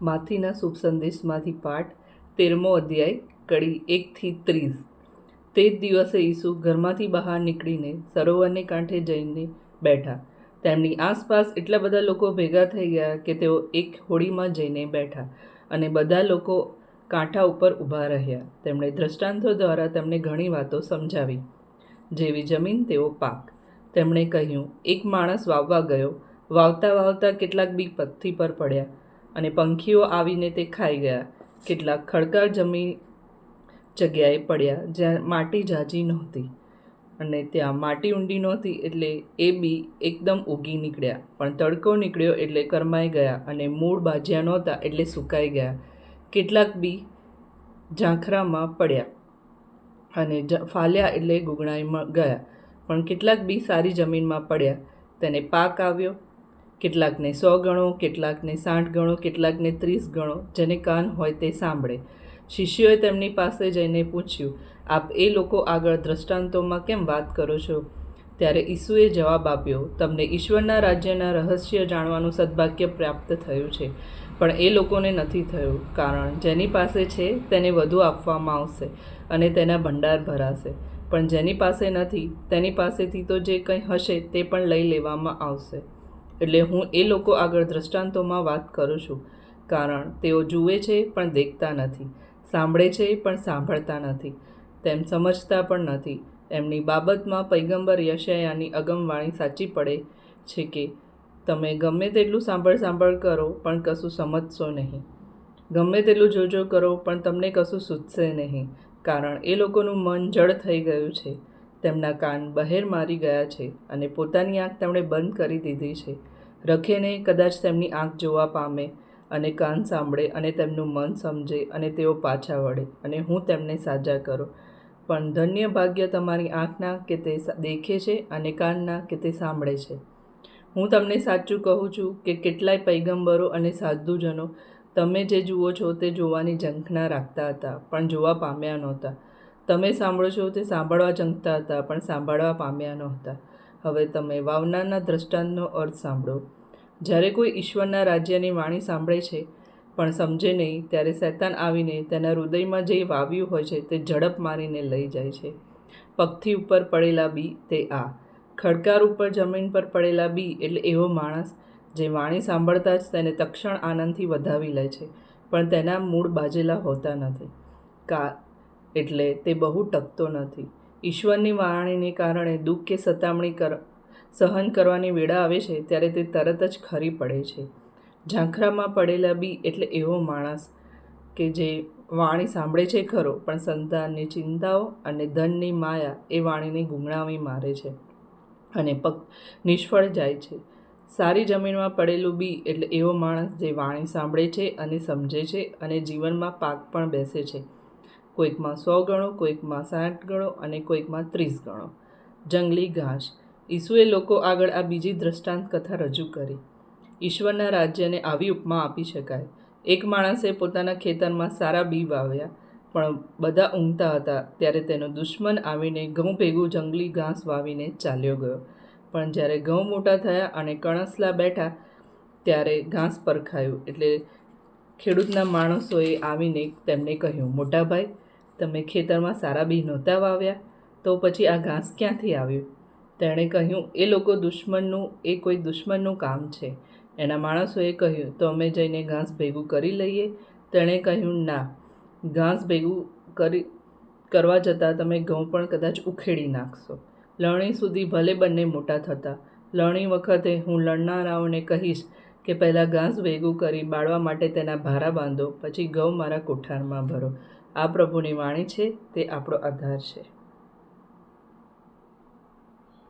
માથીના શુભ સંદેશમાંથી પાઠ 13મો અધ્યાય કડી 1-30। તે જ દિવસે ઈસુ ઘરમાંથી બહાર નીકળીને સરોવરને કાંઠે જઈને બેઠા। તેમની આસપાસ એટલા બધા લોકો ભેગા થઈ ગયા કે તેઓ એક હોડીમાં જઈને બેઠા અને બધા લોકો કાંઠા ઉપર ઊભા રહ્યા। તેમણે દ્રષ્ટાંતો દ્વારા તેમને ઘણી વાતો સમજાવી, જેવી જમીન તેવો પાક। તેમણે કહ્યું, એક માણસ વાવવા ગયો, વાવતા વાવતા કેટલાક બી પથ્થી પર પડ્યા અને પંખીઓ આવીને તે ખાઈ ગયા। કેટલાક ખડકાળ જગ્યાએ પડ્યા જ્યાં માટી ઝાઝી નહોતી અને ત્યાં માટી ઊંડી નહોતી, એટલે એ બી એકદમ ઉગી નીકળ્યા, પણ તડકો નીકળ્યો એટલે કરમાઈ ગયા અને મૂળ બાજ્યા નહોતા એટલે સુકાઈ ગયા। કેટલાક બી ઝાંખરામાં પડ્યા અને ફાલ્યા એટલે ગુંગળાઈ ગયા, પણ કેટલાક બી સારી જમીનમાં પડ્યા, તેને પાક આવ્યો। કેટલાકને 100 ગણો, કેટલાકને 60 ગણો, કેટલાકને 30 ગણો। જેને કાન હોય તે સાંભળે। શિષ્યોએ તેમની પાસે જઈને પૂછ્યું, આપ એ લોકો આગળ દ્રષ્ટાંતોમાં કેમ વાત કરો છો? ત્યારે ઈસુએ જવાબ આપ્યો, તમને ઈશ્વરના રાજ્યના રહસ્ય જાણવાનું સદભાગ્ય પ્રાપ્ત થયું છે, પણ એ લોકોને નથી થયું। કારણ જેની પાસે છે તેને વધુ આપવામાં આવશે અને તેના ભંડાર ભરાશે, પણ જેની પાસે નથી તેની પાસેથી તો જે કંઈ હશે તે પણ લઈ લેવામાં આવશે। એટલે હું એ લોકો આગળ દ્રષ્ટાંતોમાં વાત કરું છું, કારણ તેઓ જુએ છે પણ દેખતા નથી, સાંભળે છે પણ સાંભળતા નથી, તેમ સમજતા પણ નથી। એમની બાબતમાં પૈગંબર યશાયાની અગમવાણી સાચી પડે છે કે તમે ગમે તેટલું સાંભળ કરો પણ કશું સમજશો નહીં, ગમે તેટલું જોજો કરો પણ તમને કશું સૂઝશે નહીં, કારણ એ લોકોનું મન જડ થઈ ગયું છે, તેમના કાન બહેર મારી ગયા છે અને પોતાની આંખ તેમણે બંધ કરી દીધી છે। રખેને કદાચ તેમની આંખ જોવા પામે અને કાન સાંભળે અને તેમનું મન સમજે અને તેઓ પાછા વળે અને હું તેમને સાજા કરું। પણ ધન્ય ભાગ્ય તમારી આંખના કે તે દેખે છે અને કાનના કે તે સાંભળે છે। હું તમને સાચું કહું છું કે કેટલાય પૈગંબરો અને સાધુજનો તમે જે જુઓ છો તે જોવાની ઝંખના રાખતા હતા પણ જોવા પામ્યા નહોતા, તમે સાંભળો છો તે સાંભળવા ઝંખતા હતા પણ સાંભળવા પામ્યા નહોતા। હવે તમે વાવનારના દ્રષ્ટાંતનો અર્થ સાંભળો। જ્યારે કોઈ ઈશ્વરના રાજ્યની વાણી સાંભળે છે પણ સમજે નહીં, ત્યારે શૈતાન આવીને તેના હૃદયમાં જે વાવ્યું હોય છે તે ઝડપ મારીને લઈ જાય છે। પગથી ઉપર પડેલા બી તે આ ખડકાળ ઉપર જમીન પર પડેલા બી એટલે એવો માણસ જે વાણી સાંભળતા જ તેને તક્ષણ આનંદથી વધાવી લે છે, પણ તેના મૂળ બાજેલા હોતા નથી, એટલે તે બહુ ટકતો નથી। ઈશ્વરની વાણીને કારણે દુઃખ કે સતામણી સહન કરવાની વેળા આવે છે ત્યારે તે તરત જ ખરી પડે છે। ઝાંખરામાં પડેલા બી એટલે એવો માણસ કે જે વાણી સાંભળે છે ખરો, પણ સંતાનની ચિંતાઓ અને ધનની માયા એ વાણીને ગુંગળાવી મારે છે અને નિષ્ફળ જાય છે। સારી જમીનમાં પડેલું બી એટલે એવો માણસ જે વાણી સાંભળે છે અને સમજે છે અને જીવનમાં પાક પણ બેસે છે, કોઈકમાં 100 ગણો, કોઈકમાં 60 ગણો અને કોઈકમાં 30 ગણો। જંગલી ઘાસ। ઈસુએ લોકો આગળ આ બીજી દ્રષ્ટાંત કથા રજૂ કરી। ઈશ્વરના રાજ્યને આવી ઉપમા આપી શકાય। એક માણસે પોતાના ખેતરમાં સારા બી વાવ્યા, પણ બધા ઊંઘતા હતા ત્યારે તેનો દુશ્મન આવીને ઘઉં ભેગું જંગલી ઘાસ વાવીને ચાલ્યો ગયો। પણ જ્યારે ઘઉં મોટા થયા અને કણસલા બેઠા ત્યારે ઘાસ પરખાયું, એટલે ખેડૂતના માણસોએ આવીને તેમને કહ્યું, મોટા ભાઈ, તમે ખેતરમાં સારા બી નહોતા વાવ્યા, તો પછી આ ઘાસ ક્યાંથી આવ્યું? તેણે કહ્યું, એ કોઈ દુશ્મનનું કામ છે। એના માણસોએ કહ્યું, તો અમે જઈને ઘાસ ભેગું કરી લઈએ? તેણે કહ્યું, ના, ઘાસ ભેગું કરવા જતાં તમે ઘઉં પણ કદાચ ઉખેડી નાખશો। લણણી સુધી ભલે બંને મોટા થતા, લણણી વખતે હું લણનારાઓને કહીશ કે પહેલાં ઘાસ ભેગું કરી બાળવા માટે તેના ભારા બાંધો, પછી ઘઉં મારા કોઠારમાં ભરો। આ પ્રભુની વાણી છે, તે આપણો આધાર છે।